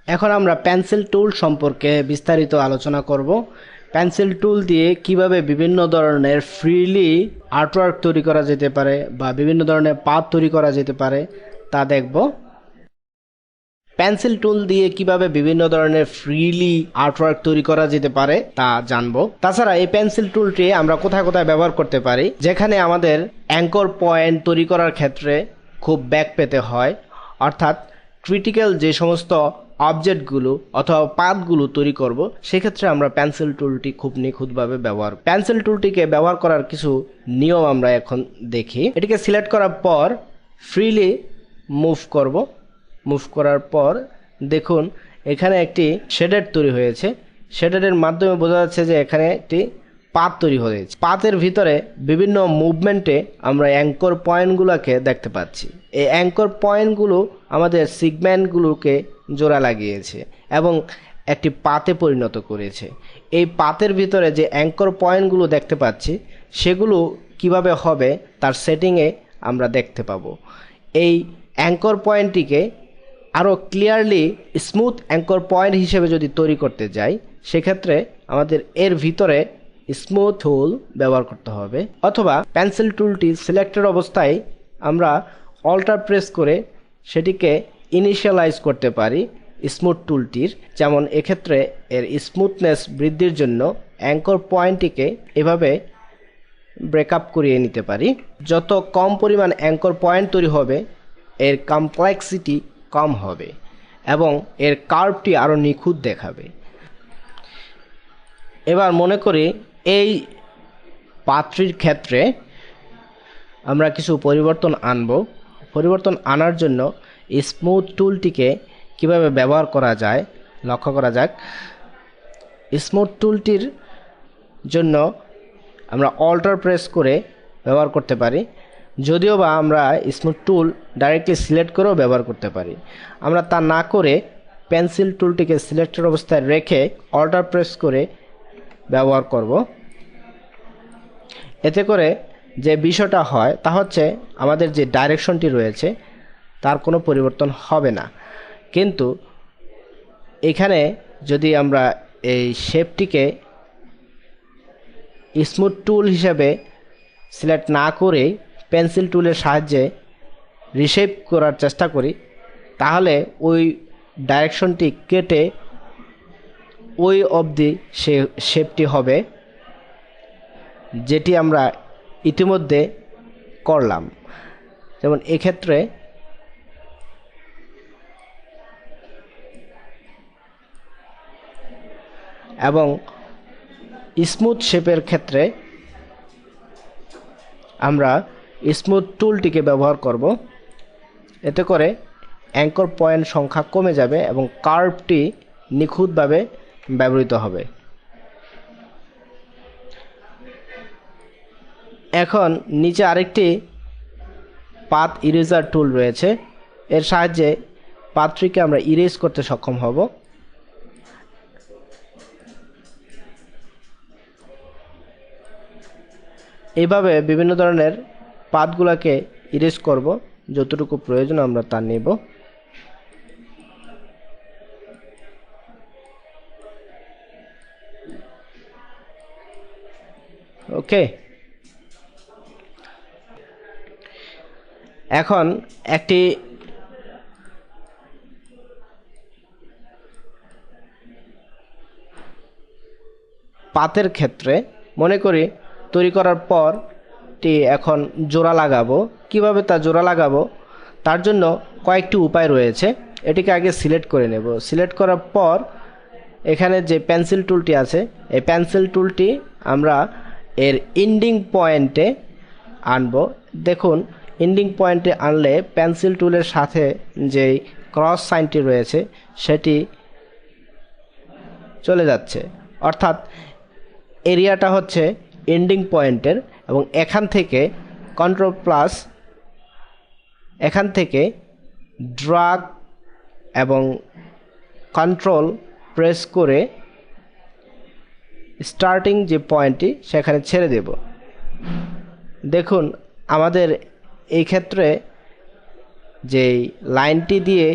এখন আমরা পেন্সিল টুল সম্পর্কে বিস্তারিত আলোচনা করব। পেন্সিল টুল দিয়ে কিভাবে বিভিন্ন ধরনের ফ্রিলি আর্টওয়ার্ক তৈরি করা যেতে পারে বা বিভিন্ন ধরনের পাথ তৈরি করা যেতে পারে তা দেখব। পেন্সিল টুল দিয়ে কিভাবে বিভিন্ন ধরনের ফ্রিলি আর্টওয়ার্ক তৈরি করা যেতে পারে তা জানবো। তাছাড়া এই পেন্সিল টুলটি আমরা কোথায় কোথায় ব্যবহার করতে পারি, যেখানে আমাদের অ্যাঙ্কর পয়েন্ট তৈরি করার ক্ষেত্রে খুব ব্যাক পেতে হয়, অর্থাৎ ক্রিটিক্যাল যে সমস্ত অবজেক্টগুলো অথবা পাথগুলো তৈরি করব, সেক্ষেত্রে আমরা পেন্সিল টুলটি খুব নিখুঁতভাবে ব্যবহার। পেন্সিল টুলটিকে ব্যবহার করার কিছু নিয়ম আমরা এখন দেখি। এটিকে সিলেক্ট করার পর ফ্রিলি মুভ করব। মুভ করার পর দেখুন এখানে একটি শেডেড তৈরি হয়েছে। শেডেডের মাধ্যমে বোঝা যাচ্ছে যে এখানে একটি পাত তৈরি হয়েছে। পাতের ভিতরে বিভিন্ন মুভমেন্টে আমরা অ্যাঙ্কর পয়েন্টগুলোকে দেখতে পাচ্ছি। এই অ্যাঙ্কর পয়েন্টগুলো আমাদের সিগমেন্টগুলোকে জোড়া লাগিয়েছে এবং একটি পাতে পরিণত করেছে। এই পাতের ভিতরে যে অ্যাঙ্কর পয়েন্টগুলো দেখতে পাচ্ছি, সেগুলো কিভাবে হবে তার সেটিংয়ে আমরা দেখতে পাবো। এই অ্যাঙ্কর পয়েন্টটিকে আরও ক্লিয়ারলি স্মুথ অ্যাঙ্কর পয়েন্ট হিসেবে যদি তৈরি করতে যাই, সেক্ষেত্রে আমাদের এর ভিতরে স্মুথ টুল ব্যবহার করতে হবে, অথবা পেন্সিল টুলটি সিলেক্টেড অবস্থায় আমরা অল্টার প্রেস করে সেটিকে ইনিশিয়ালাইজ করতে পারি স্মুথ টুলটির। যেমন এক্ষেত্রে এর স্মুথনেস বৃদ্ধির জন্য অ্যাঙ্কর পয়েন্টটিকে এভাবে ব্রেকআপ করিয়ে নিতে পারি। যত কম পরিমাণ অ্যাঙ্কর পয়েন্ট তৈরি হবে, এর কমপ্লেক্সিটি কম হবে এবং এর কার্ভটি আরও নিখুঁত দেখাবে। এবার মনে করি এই পাত্রীর ক্ষেত্রে আমরা কিছু পরিবর্তন আনব। পরিবর্তন আনার জন্য স্মুথ টুলটিকে কিভাবে ব্যবহার করা যায় লক্ষ্য করা যাক। স্মুথ টুলটির জন্য আমরা অল্টার প্রেস করে ব্যবহার করতে পারি, যদিও বা আমরা স্মুথ টুল ডাইরেক্টলি সিলেক্ট করেও ব্যবহার করতে পারি। আমরা তা না করে পেন্সিল টুলটিকে সিলেক্টেড অবস্থায় রেখে অল্টার প্রেস করে ব্যবহার করব। এতে করে যে বিষয়টা হয় তা হচ্ছে আমাদের যে ডাইরেকশনটি রয়েছে তার কোনো পরিবর্তন হবে না। কিন্তু এখানে যদি আমরা এই শেপটিকে স্মুথ টুল হিসেবে সিলেক্ট না করে পেন্সিল টুলের সাহায্যে রিশেপ করার চেষ্টা করি, তাহলে ওই ডাইরেকশনটি কেটে ওই অবধি সে শেপটি হবে যেটি আমরা ইতিমধ্যে করলাম। যেমন এক্ষেত্রে এবং স্মুথ শেপের ক্ষেত্রে আমরা স্মুথ টুলটিকে ব্যবহার করব। এতে করে অ্যাঙ্কর পয়েন্ট সংখ্যা কমে যাবে এবং কার্ভটি নিখুঁতভাবে ব্যবহৃত হবে। এখন নিচে আরেকটি পাথ ইরেজার টুল রয়েছে। এর সাহায্যে পাথটিকে আমরা ইরেজ করতে সক্ষম হব। এইভাবে বিভিন্ন ধরনের পাথগুলোকে ইরেজ করব, যতটুকু প্রয়োজন আমরা তা নেব। ওকে, এখন একটি পাতের ক্ষেত্রে মনে করি তৈরি করার পর এখন জোড়া লাগাবো। কিভাবে তা জোড়া লাগাবো তার জন্য কয়েকটি উপায় রয়েছে। এটিকে আগে সিলেক্ট করে নেব। সিলেক্ট করার পর এখানে যে পেন্সিল টুলটি আছে, এই পেন্সিল টুলটি আমরা এর ইন্ডিং পয়েন্টে আনব। দেখুন ইন্ডিং পয়েন্টে আনলে পেন্সিল টুলের সাথে যেই ক্রস সাইনটি রয়েছে সেটি চলে যাচ্ছে, অর্থাৎ এরিয়াটা হচ্ছে এন্ডিং পয়েন্টের। এবং এখান থেকে কন্ট্রোল প্লাস, এখান থেকে ড্রাগ এবং কন্ট্রোল প্রেস করে স্টার্টিং যে পয়েন্টটি সেখানে ছেড়ে দেব। দেখুন আমাদের এই ক্ষেত্রে যেই লাইনটি দিয়ে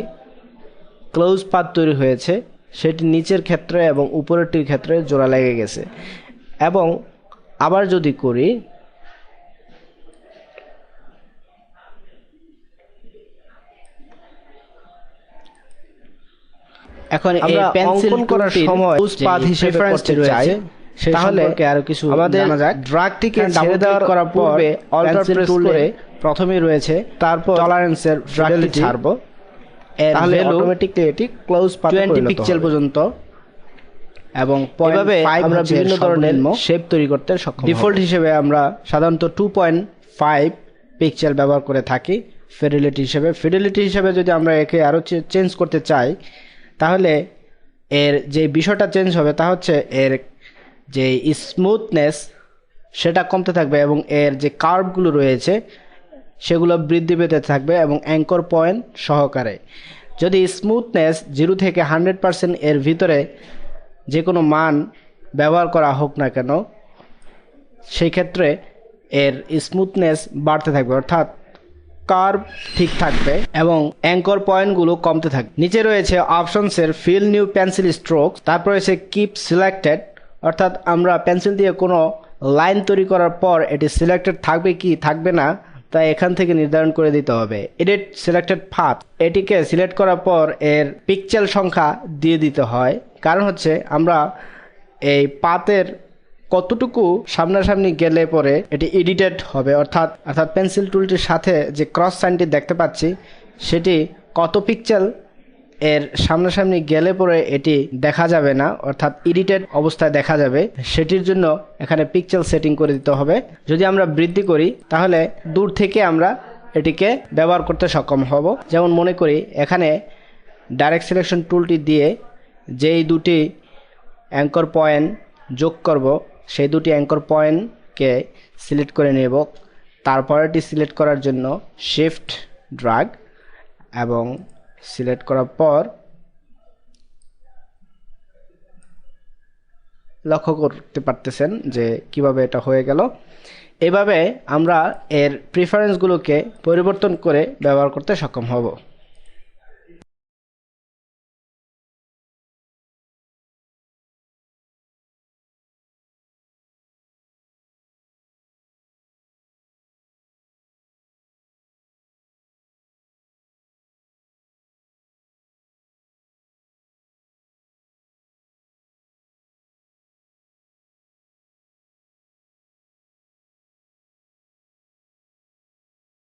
ক্লোজ পাথ তৈরি হয়েছে সেটি নিচের ক্ষেত্রে এবং উপরেরটির ক্ষেত্রে জোড়া লেগে গেছে। এবং আবার যদি করি, এখন এই পেন্সিল করার সময় পাথ হিসেবে করতে চাই, তাহলে আরো কিছু আমাদের ড্রাগটিকে ছেড়ে দেওয়ার করার পূর্বে অল্টার প্রেস করে প্রথমেই রয়েছে, তারপর টলারেন্সের ড্রাগটি ছাড়বো, তাহলে অটোমেটিক্যালি এটি ক্লোজ পাথে 20 পিক্সেল পর্যন্ত এবং 0.5 আমরা বিভিন্ন ধরনের শেপ তৈরি করতে সক্ষম। ডিফল্ট হিসেবে আমরা সাধারণত 2.5 পিক্সেল ব্যবহার করে থাকি ফিডেলিটি হিসেবে। ফিডেলিটি হিসেবে যদি আমরা একে আরো চেঞ্জ করতে চাই, তাহলে এর যে বিষয়টা চেঞ্জ হবে তা হচ্ছে এর যে স্মুথনেস সেটা কমতে থাকবে এবং এর যে কার্ভগুলো রয়েছে সেগুলো বৃদ্ধি পেতে থাকবে এবং অ্যাঙ্কর পয়েন্ট সহকারে। যদি স্মুথনেস 0 থেকে 100% এর ভিতরে যে কোনো মান ব্যবহার করা হোক না কেন, সেই ক্ষেত্রে এর স্মুথনেস বাড়তে থাকবে, অর্থাৎ কার্ভ ঠিক থাকবে এবং অ্যাঙ্কর পয়েন্টগুলো কমতে থাকবে। নিচে রয়েছে অপশনসের ফিল নিউ পেন্সিল স্ট্রোক, তারপর রয়েছে কিপ সিলেক্টেড, অর্থাৎ আমরা পেন্সিল দিয়ে কোনো লাইন তৈরি করার পর এটি সিলেক্টেড থাকবে কি থাকবে না তা এখান থেকে নির্ধারণ করে দিতে হবে। এডিট সিলেক্টেড পাথ, এটিকে সিলেক্ট করার পর এর পিক্সেল সংখ্যা দিয়ে দিতে হয়, কারণ হচ্ছে আমরা এই পাথের কতটুকু সামনাসামনি গেলে পরে এটি এডিটেড হবে, অর্থাৎ পেন্সিল টুলটির সাথে যে ক্রস সাইনটি দেখতে পাচ্ছি সেটি কত পিক্সেল এর সামনাসামনি গেলে পরে এটি দেখা যাবে না, অর্থাৎ এডিটেড অবস্থায় দেখা যাবে, সেটির জন্য এখানে পিক্সেল সেটিং করে দিতে হবে। যদি আমরা বৃদ্ধি করি তাহলে দূর থেকে আমরা এটিকে ব্যবহার করতে সক্ষম হব। যেমন মনে করি এখানে ডাইরেক্ট সিলেকশন টুলটি দিয়ে যেই দুটি অ্যাঙ্কর পয়েন্ট যোগ করব সেই দুটি অ্যাঙ্কর পয়েন্টকে সিলেক্ট করে নেব, তারপর এটি সিলেক্ট করার জন্য শিফট ড্র্যাগ এবং সিলেক্ট করার পর লক্ষ্য করতে পারতেছেন যে কিভাবে এটা হয়ে গেল। এভাবে আমরা এর প্রিফারেন্সগুলোকে পরিবর্তন করে ব্যবহার করতে সক্ষম হব।